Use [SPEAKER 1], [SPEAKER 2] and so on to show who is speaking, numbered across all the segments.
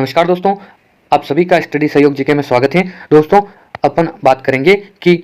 [SPEAKER 1] नमस्कार दोस्तों, आप सभी का स्टडी सहयोग जीके में स्वागत है। दोस्तों, अपन बात करेंगे कि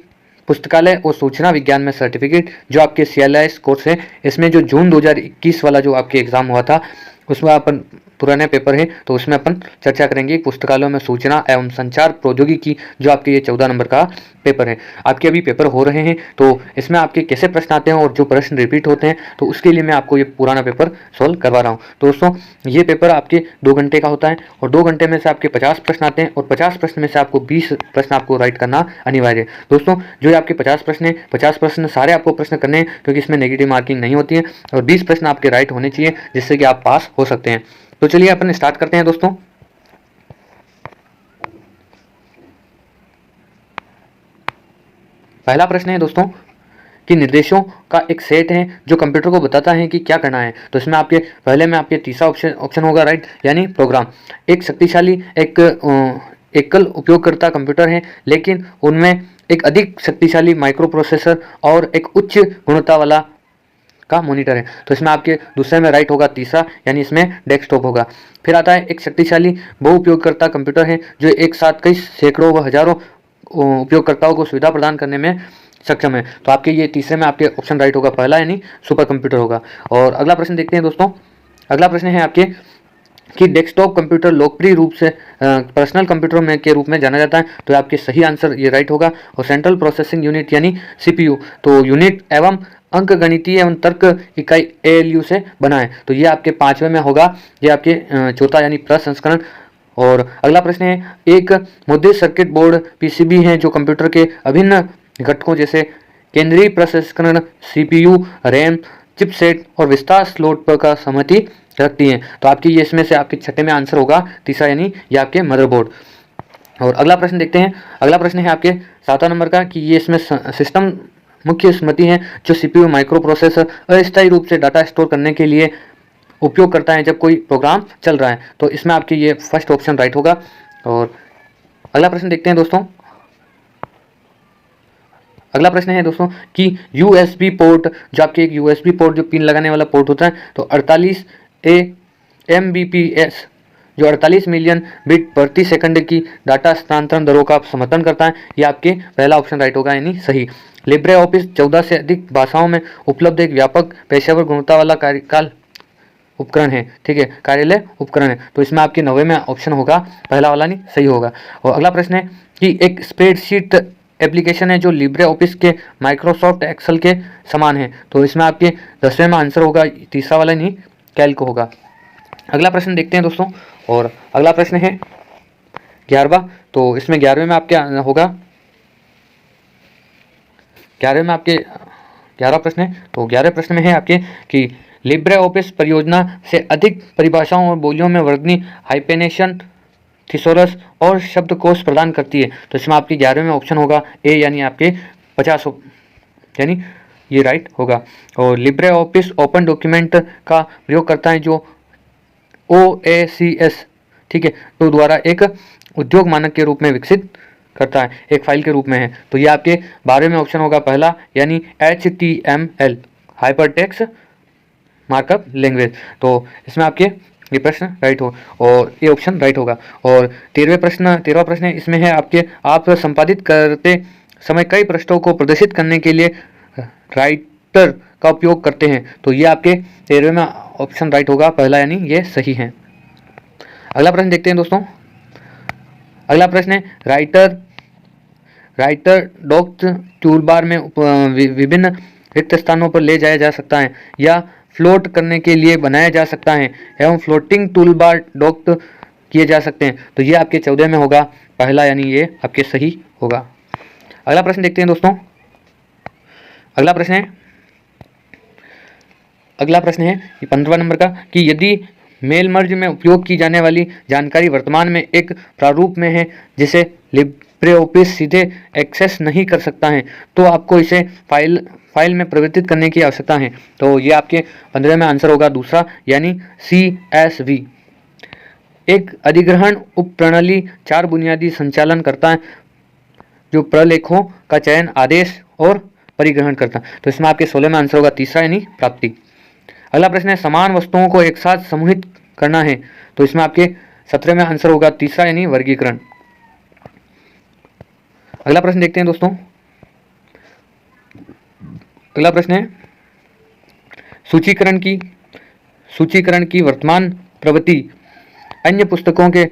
[SPEAKER 1] पुस्तकालय और सूचना विज्ञान में सर्टिफिकेट जो आपके CLIS कोर्स है, इसमें जो जून 2021 वाला जो आपके एग्ज़ाम हुआ था, उसमें अपन पुराने पेपर है तो उसमें अपन चर्चा करेंगे पुस्तकालयों में सूचना एवं संचार प्रौद्योगिकी जो आपके ये 14 नंबर का पेपर है। आपके अभी पेपर हो रहे हैं तो इसमें आपके कैसे प्रश्न आते हैं और जो प्रश्न रिपीट होते हैं तो उसके लिए मैं आपको ये पुराना पेपर सॉल्व करवा रहा हूँ। तो दोस्तों, ये पेपर आपके 2 घंटे का होता है और 2 घंटे में से आपके 50 प्रश्न आते हैं और 50 प्रश्न में से आपको 20 प्रश्न आपको राइट करना अनिवार्य है। दोस्तों, जो आपके 50 प्रश्न है, 50 प्रश्न सारे आपको प्रश्न करने हैं क्योंकि इसमें नेगेटिव मार्किंग नहीं होती है और 20 प्रश्न आपके राइट होने चाहिए जिससे कि आप पास हो सकते हैं। तो चलिए अपन स्टार्ट करते हैं दोस्तों। पहला प्रश्न है दोस्तों कि निर्देशों का एक सेट है जो कंप्यूटर को बताता है कि क्या करना है। तो इसमें आपके पहले में आपके तीसरा ऑप्शन होगा राइट, यानी प्रोग्राम। एक शक्तिशाली एकल उपयोगकर्ता कंप्यूटर है, लेकिन उनमें एक अधिक शक्तिशाली माइक्रो प्रोसेसर और एक उच्च गुणवत्ता वाला का मॉनिटर है। तो इसमें आपके दूसरे में राइट होगा तीसरा, यानी इसमें डेस्कटॉप होगा। फिर आता है एक शक्तिशाली बहुउपयोगकर्ता कंप्यूटर है जो एक साथ कई सैकड़ों व हजारों उपयोगकर्ताओं को सुविधा प्रदान करने में सक्षम है। तो आपके ये तीसरे में आपके ऑप्शन राइट होगा पहला, यानी सुपर कंप्यूटर होगा। और अगला प्रश्न देखते हैं दोस्तों। अगला प्रश्न है आपके कि डेस्कटॉप कंप्यूटर लोकप्रिय रूप से पर्सनल कंप्यूटर में के रूप में जाना जाता है। तो आपके सही आंसर ये राइट होगा। और सेंट्रल प्रोसेसिंग यूनिट यानी CPU तो यूनिट एवं अंकगणितीय एवं तर्क इकाई ALU से बना है। तो ये आपके 5वें में होगा, ये आपके चौथा यानी प्रसंस्करण। और अगला प्रश्न है एक मुद्रित सर्किट बोर्ड PCB है जो कंप्यूटर के अभिन्न घटकों जैसे केंद्रीय प्रसंस्करण, CPU, रैम, चिपसेट और विस्तार स्लॉट पर का सहमति रखती है। तो आपकी ये इसमें से आपके छठे में आंसर होगा तीसरा, यानी ये आपके मदरबोर्ड। और अगला प्रश्न देखते हैं। अगला प्रश्न है आपके 7वां नंबर का कि ये इसमें सिस्टम मुख्य स्मृति है जो CPU माइक्रो प्रोसेसर अस्थायी रूप से डाटा स्टोर करने के लिए उपयोग करता है जब कोई प्रोग्राम चल रहा है। तो इसमें आपके ये फर्स्ट ऑप्शन राइट होगा। और अगला प्रश्न देखते हैं दोस्तों। अगला प्रश्न है दोस्तों कि USB पोर्ट जो आपके एक USB पोर्ट जो पिन लगाने वाला पोर्ट होता है, तो 48 Mbps जो 48 मिलियन बिट प्रति सेकंड की डाटा स्थानांतरण दरों का समर्थन करता है। ये आपके पहला ऑप्शन राइट होगा, यानी सही। लिब्रे ऑफिस 14 से अधिक भाषाओं में उपलब्ध एक व्यापक पेशेवर गुणवत्ता वाला कार्यकाल उपकरण है, ठीक है, कार्यालय उपकरण है। तो इसमें आपके 90 में ऑप्शन होगा पहला वाला, नहीं सही होगा। और अगला प्रश्न है कि एक स्प्रेडशीट एप्लीकेशन है जो लिब्रे ऑफिस के माइक्रोसॉफ्ट एक्सेल के समान है। तो इसमें आपके 10वें में आंसर होगा तीसरा वाला, नहीं कैल्क होगा। अगला प्रश्न देखते हैं दोस्तों। और अगला प्रश्न है 11वां। तो इसमें 11वें में आपके होगा 11वें में आपके 11वां प्रश्न है। तो 11वें प्रश्न में है आपके कि लिब्रे ऑफिस परियोजना से अधिक परिभाषाओं और बोलियों में वर्णनी, हाइपेनेशन, थिसोरस और शब्दकोश प्रदान करती है। तो इसमें आपके 11वें में ऑप्शन होगा ए, यानी आपके 50, यानी ये राइट होगा। और लिब्रे ऑफिस ओपन डॉक्यूमेंट का प्रयोग करता है जो OACS, ठीक है, तो द्वारा एक उद्योग मानक के रूप में विकसित करता है, एक फाइल के रूप में है। तो ये आपके 12वें में ऑप्शन होगा पहला, यानी HTML हाइपरटेक्स्ट मार्कअप लैंग्वेज। तो इसमें आपके ये प्रश्न राइट हो और ये ऑप्शन राइट होगा। और 13वां प्रश्न है, इसमें है आपके आप संपादित करते समय कई पृष्ठों को प्रदर्शित करने के लिए राइटर का उपयोग करते हैं। तो ये आपके 13वें में ऑप्शन राइट होगा पहला, यानी ये सही है। अगला प्रश्न देखते हैं दोस्तों। अगला प्रश्न है राइटर डॉक्स टूलबार में विभिन्न रिक्त स्थानों पर ले जाया जा सकता है या फ्लोट करने के लिए बनाया जा सकता है एवं फ्लोटिंग टूलबार डॉक किए जा सकते हैं। तो ये आपके 14 में होगा पहला, यानी ये आपके सही होगा। अगला प्रश्न देखते हैं दोस्तों। अगला प्रश्न है 15वां नंबर का कि यदि मेल मर्ज में उपयोग की जाने वाली जानकारी वर्तमान में एक प्रारूप में है जिसे लिब्रे ऑफिस सीधे एक्सेस नहीं कर सकता है, तो आपको इसे फाइल में परिवर्तित करने की आवश्यकता है। तो ये आपके 15 में आंसर होगा दूसरा, यानी CSV। एक अधिग्रहण उप प्रणाली 4 बुनियादी संचालन करता है जो प्रलेखों का चयन, आदेश और परिग्रहण करता है। तो इसमें आपके 16 में आंसर होगा तीसरा, यानी प्राप्ति। अगला प्रश्न है समान वस्तुओं को एक साथ समूहित करना है। तो इसमें आपके 17 में आंसर होगा तीसरा यानी वर्गीकरण। अगला प्रश्न देखते हैं दोस्तों। अगला प्रश्न है सूचीकरण की वर्तमान प्रवृत्ति अन्य पुस्तकों के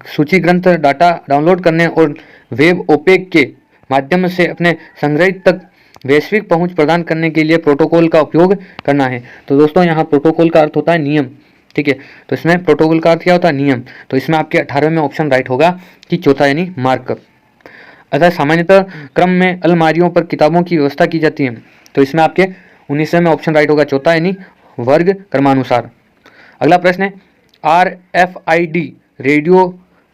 [SPEAKER 1] सूची ग्रंथ डाटा डाउनलोड करने और वेब ओपेक के माध्यम से अपने संग्रहित तक वैश्विक पहुंच प्रदान करने के लिए प्रोटोकॉल का उपयोग करना है। तो दोस्तों यहाँ प्रोटोकॉल का अर्थ होता है नियम, ठीक है। तो इसमें प्रोटोकॉल का अर्थ क्या होता है? नियम। तो इसमें आपके 18वें में ऑप्शन राइट होगा कि चौथा यानी मार्कअप। अतः सामान्यतः क्रम में अलमारियों पर किताबों की व्यवस्था की जाती है। तो इसमें आपके 19वें में ऑप्शन राइट होगा चौथा यानी वर्ग क्रमानुसार। अगला प्रश्न है RFID रेडियो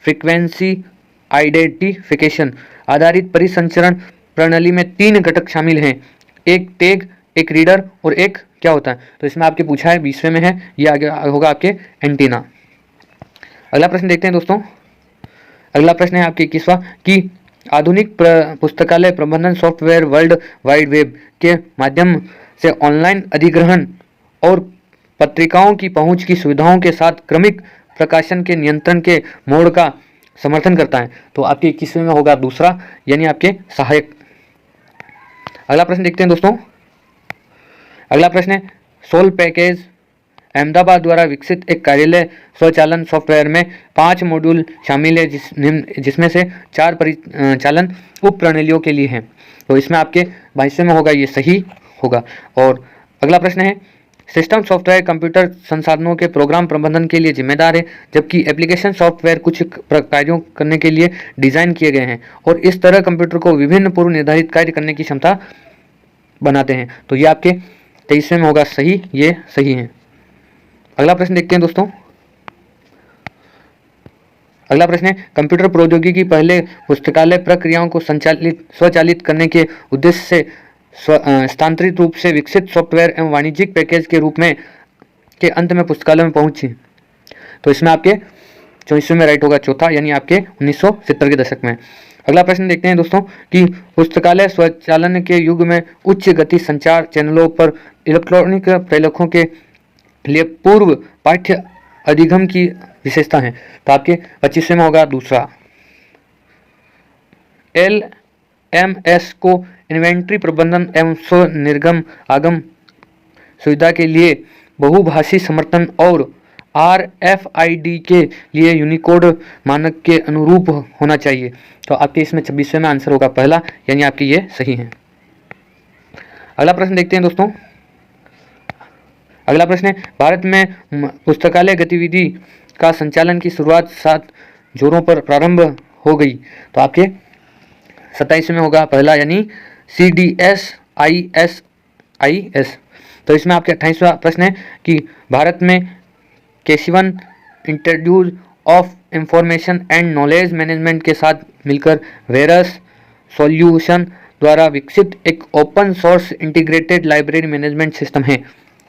[SPEAKER 1] फ्रीक्वेंसी आइडेंटिफिकेशन आधारित परिसंचरण प्रणाली में 3 घटक शामिल हैं, एक टैग, एक रीडर और एक क्या होता है? तो इसमें आपके पूछा है 20वें में है, ये आगे होगा आपके एंटीना। अगला प्रश्न देखते हैं दोस्तों। अगला प्रश्न है आपके 21वां कि आधुनिक पुस्तकालय प्रबंधन सॉफ्टवेयर वर्ल्ड वाइड वेब के माध्यम से ऑनलाइन अधिग्रहण और पत्रिकाओं की पहुंच की सुविधाओं के साथ क्रमिक प्रकाशन के नियंत्रण के मोड का समर्थन करता है। तो आपके 21वें में होगा दूसरा यानी आपके सहायक। अगला प्रश्न देखते हैं दोस्तों। अगला प्रश्न है सोल पैकेज अहमदाबाद द्वारा विकसित एक कार्यालय स्वचालन सॉफ्टवेयर में 5 मॉड्यूल शामिल है जिसमें से 4 परिचालन उप प्रणालियों के लिए हैं। तो इसमें आपके 22वें में होगा, ये सही होगा। और अगला प्रश्न है सिस्टम सॉफ्टवेयर कंप्यूटर संसाधनों के प्रोग्राम प्रबंधन के लिए जिम्मेदार है, जबकि एप्लीकेशन सॉफ्टवेयर कुछ कार्यों करने के लिए डिज़ाइन किए गए हैं और इस तरह कंप्यूटर को विभिन्न पूर्व निर्धारित कार्य करने की क्षमता बनाते हैं। तो ये आपके 23वें में होगा सही, ये सही है। अगला प्रश्न देखते हैं दोस्तों। अगला प्रश्न है कंप्यूटर प्रौद्योगिकी पहले पुस्तकालय प्रक्रियाओं को स्वचालित करने के उद्देश्य से स्थानांतरित रूप से विकसित सॉफ्टवेयर एवं वाणिज्यिक पैकेज के रूप में के अंत में पुस्तकालय में पहुंची। तो इसमें आपके 24वें में राइट होगा चौथा यानी आपके 1970 के दशक में। अगला प्रश्न देखते हैं दोस्तों कि पुस्तकालय स्वचालन के युग में उच्च गति संचार चैनलों पर इलेक्ट्रॉनिक प्रलेखों के लिए पूर्व पाठ्य अधिगम की विशेषता है। तो आपके 25वें में होगा दूसरा। LMS को इन्वेंट्री प्रबंधन एवं स्व निर्गम आगम सुविधा के लिए बहुभाषी समर्थन और RFID के लिए यूनिकोड मानक के अनुरूप होना चाहिए। तो आपके इसमें 26वें में आंसर होगा पहला यानी आपके ये सही है। अगला प्रश्न देखते हैं दोस्तों। अगला प्रश्न है भारत में पुस्तकालय गतिविधि का संचालन की शुरुआत 7 जोरों पर प्रारंभ हो गई। तो आपके 27वें में होगा पहला यानी CDSIS। तो इसमें आपके 28वां प्रश्न है कि भारत में Kesavan institute of information and knowledge management के साथ मिलकर वेरस सॉल्यूशन द्वारा विकसित एक open source integrated library management system है।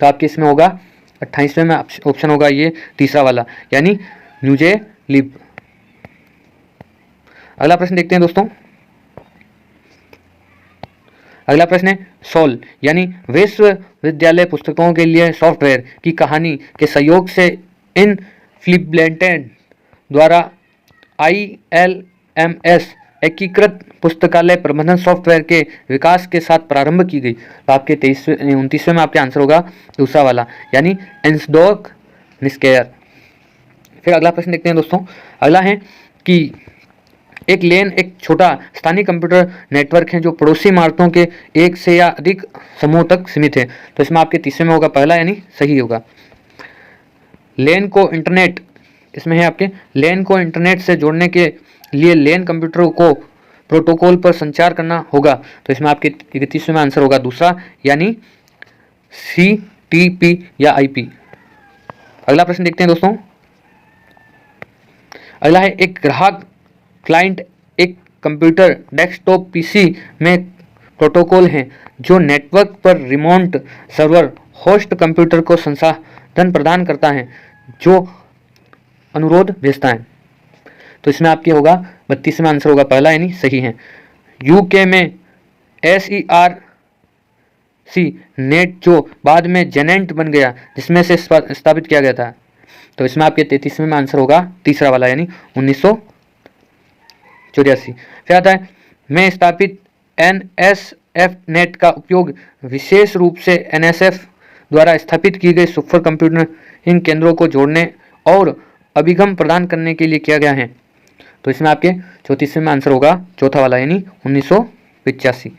[SPEAKER 1] तो आपके इसमें होगा 28वें में ऑप्शन होगा ये तीसरा वाला यानी न्यूजे लिब। अगला प्रश्न देखते हैं दोस्तों। अगला प्रश्न है सोल यानी विश्वविद्यालय पुस्तकों के लिए सॉफ्टवेयर की कहानी के सहयोग से इन फ्लिपलेटेड द्वारा ILMS एकीकृत पुस्तकालय प्रबंधन सॉफ्टवेयर के विकास के साथ प्रारंभ की गई। तो आपके 29वें में आपके आंसर होगा दूसरा वाला यानी एंसडॉक निस्केयर। फिर अगला प्रश्न देखते हैं दोस्तों। अगला है कि एक लेन एक छोटा स्थानीय कंप्यूटर नेटवर्क है जो पड़ोसी इमारतों के एक से या अधिक समूह तक सीमित है। तो इसमें आपके 30वें में होगा पहला यानी सही होगा। लेन को इंटरनेट इसमें है आपके लेन को इंटरनेट से जोड़ने के लिए लेन कंप्यूटर को प्रोटोकॉल पर संचार करना होगा। तो इसमें आपके 31वें में आंसर होगा दूसरा यानी CTP या IP। अगला प्रश्न देखते हैं दोस्तों। अगला है एक ग्राहक क्लाइंट एक कंप्यूटर डेस्कटॉप PC में प्रोटोकॉल है जो नेटवर्क पर रिमोट सर्वर होस्ट कंप्यूटर को संसाधन प्रदान करता है जो अनुरोध भेजता है। तो इसमें आपके होगा 32वें में आंसर होगा पहला यानी सही है। UK में SERC नेट जो बाद में जेनेंट बन गया जिसमें से स्थापित किया गया था। तो इसमें आपके 33वें में आंसर होगा तीसरा वाला यानी 1984। फिर आता है में स्थापित NSF नेट का उपयोग विशेष रूप से NSF द्वारा स्थापित की गई सुपर कंप्यूटिंग केंद्रों को जोड़ने और अभिगम प्रदान करने के लिए किया गया है। तो इसमें आपके 34वें में आंसर होगा चौथा वाला यानी 1985।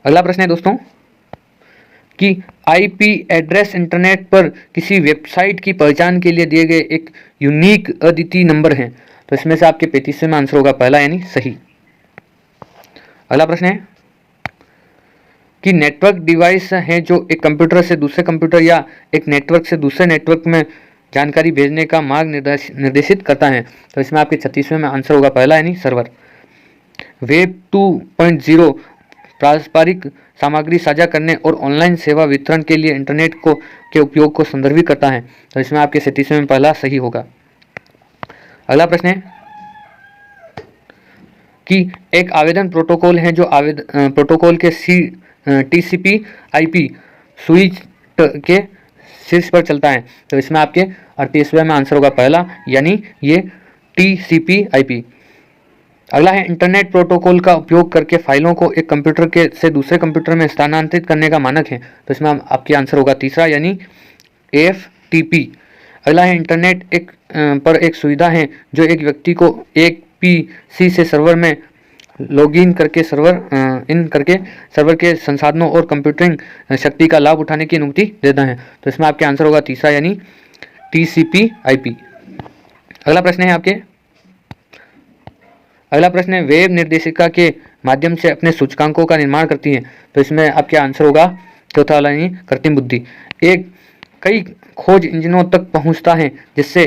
[SPEAKER 1] अगला प्रश्न है दोस्तों कि IP एड्रेस इंटरनेट पर किसी वेबसाइट की पहचान के लिए दिए गए एक यूनिक अद्वितीय नंबर है। तो इसमें से आपके 35वें में आंसर होगा पहला यानी सही। अगला प्रश्न है कि नेटवर्क डिवाइस है जो एक कंप्यूटर से दूसरे कंप्यूटर या एक नेटवर्क से दूसरे नेटवर्क में जानकारी भेजने का मार्ग निर्देशित करता है। तो इसमें आपके 36वें में आंसर होगा पहला यानी सर्वर। वेब 2.0 पारस्परिक सामग्री साझा करने और ऑनलाइन सेवा वितरण के लिए इंटरनेट के उपयोग को संदर्भित करता है। तो इसमें आपके 37वें में पहला सही होगा। अगला प्रश्न है कि एक आवेदन प्रोटोकॉल है जो प्रोटोकॉल के TCP/IP स्विच के शीर्ष पर चलता है। तो इसमें आपके 38वें में आंसर होगा पहला यानी ये TCP/IP। अगला है इंटरनेट प्रोटोकॉल का उपयोग करके फाइलों को एक कंप्यूटर से दूसरे कंप्यूटर में स्थानांतरित करने का मानक है। तो इसमें आपके आंसर होगा तीसरा यानी AFTP। अगला है इंटरनेट पर एक सुविधा है जो एक व्यक्ति को एक PC से सर्वर में लॉगिन करके सर्वर के संसाधनों और कंप्यूटिंग शक्ति का लाभ उठाने की अनुमति देता है। तो इसमें आपके आंसर होगा तीसरा यानी TCP/IP। अगला प्रश्न है वेब निर्देशिका के माध्यम से अपने सूचकांकों का निर्माण करती है। तो इसमें आपके आंसर होगा चौथा वाला यानी कृत्रिम बुद्धि। एक कई खोज इंजनों तक पहुंचता है जिससे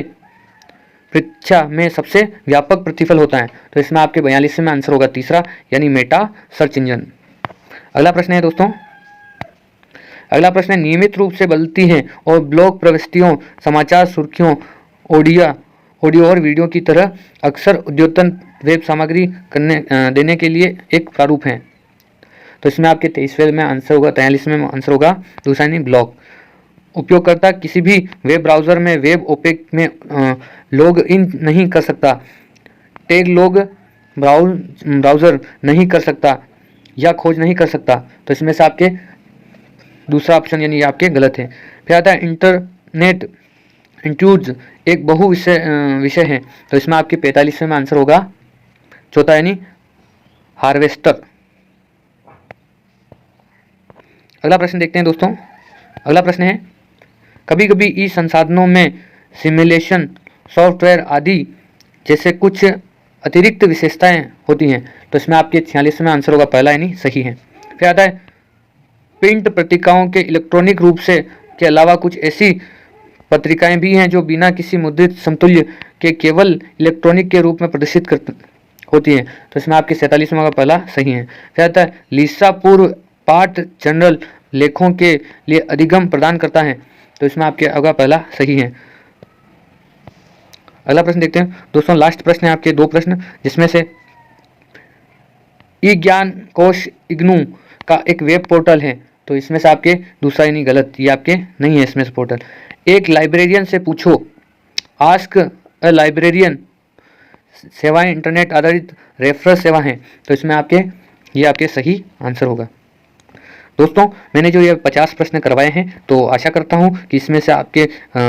[SPEAKER 1] परीक्षा में सबसे व्यापक प्रतिफल होता है। तो इसमें आपके 42वें में आंसर होगा तीसरा यानी मेटा सर्च इंजन। अगला प्रश्न है दोस्तों नियमित रूप से बदलती है और ब्लॉग प्रविष्टियों, समाचार सुर्खियों, ऑडियो और वीडियो की तरह अक्सर अद्यतन वेब सामग्री देने के लिए एक प्रारूप है। तो इसमें आपके 43वें में आंसर होगा 43वें में आंसर होगा दूसरा यानी ब्लॉग। उपयोगकर्ता किसी भी वेब ब्राउज़र में वेब ओपेक में लॉग इन नहीं कर सकता, टैग लॉग ब्राउज़र नहीं कर सकता या खोज नहीं कर सकता। तो इसमें से आपके दूसरा ऑप्शन यानी आपके गलत है। फिर आता है इंटरनेट इंट्रूज एक बहु विषय है। तो इसमें आपके 45वें में आंसर होगा चौथा यानी हार्वेस्टर। अगला प्रश्न देखते हैं दोस्तों। अगला प्रश्न है कभी कभी ई संसाधनों में सिमुलेशन सॉफ्टवेयर आदि जैसे कुछ अतिरिक्त विशेषताएं होती हैं। तो इसमें आपके 46वें में आंसर होगा पहला यानी सही है। फिर आता है प्रिंट पत्रिकाओं के इलेक्ट्रॉनिक रूप से के अलावा कुछ ऐसी पत्रिकाएं भी हैं जो बिना किसी मुद्रित समतुल्य के केवल इलेक्ट्रॉनिक के रूप में प्रदर्शित होती हैं। तो इसमें आपके 47वें का पहला सही है। फिर आता है लिसा पूर्व पाठ जनरल लेखों के लिए अधिगम प्रदान करता है। तो इसमें आपके अगला पहला सही है। अगला प्रश्न देखते हैं दोस्तों। लास्ट प्रश्न है आपके दो प्रश्न जिसमें से ई ज्ञान कोश इग्नू का एक वेब पोर्टल है। तो इसमें से आपके दूसरा यानी गलत, ये आपके नहीं है इसमें से पोर्टल। एक लाइब्रेरियन से पूछो आस्क अ लाइब्रेरियन सेवाएं इंटरनेट आधारित रेफरेंस सेवा हैं। तो इसमें ये आपके सही आंसर होगा। दोस्तों मैंने जो ये 50 प्रश्न करवाए हैं तो आशा करता हूँ कि इसमें से आपके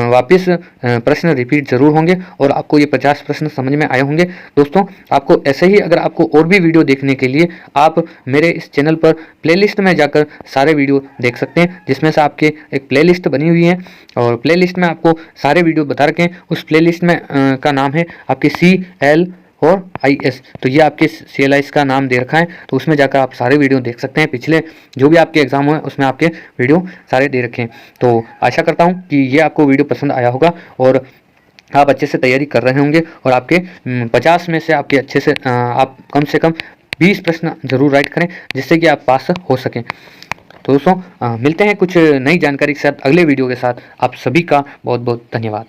[SPEAKER 1] वापस प्रश्न रिपीट जरूर होंगे और आपको ये 50 प्रश्न समझ में आए होंगे। दोस्तों आपको ऐसे ही अगर आपको और भी वीडियो देखने के लिए आप मेरे इस चैनल पर प्लेलिस्ट में जाकर सारे वीडियो देख सकते हैं, जिसमें से आपके एक प्लेलिस्ट बनी हुई है और प्लेलिस्ट में आपको सारे वीडियो बता रखे हैं। उस प्लेलिस्ट में का नाम है आपके CL और IS। तो ये आपके CLIS का नाम दे रखा है, तो उसमें जाकर आप सारे वीडियो देख सकते हैं। पिछले जो भी आपके एग्जाम हुए उसमें आपके वीडियो सारे दे रखे हैं। तो आशा करता हूँ कि ये आपको वीडियो पसंद आया होगा और आप अच्छे से तैयारी कर रहे होंगे और आपके 50 में से आपके अच्छे से आप कम से कम 20 प्रश्न जरूर राइट करें जिससे कि आप पास हो सकें। तो दोस्तों मिलते हैं कुछ नई जानकारी के साथ अगले वीडियो के साथ। आप सभी का बहुत बहुत धन्यवाद।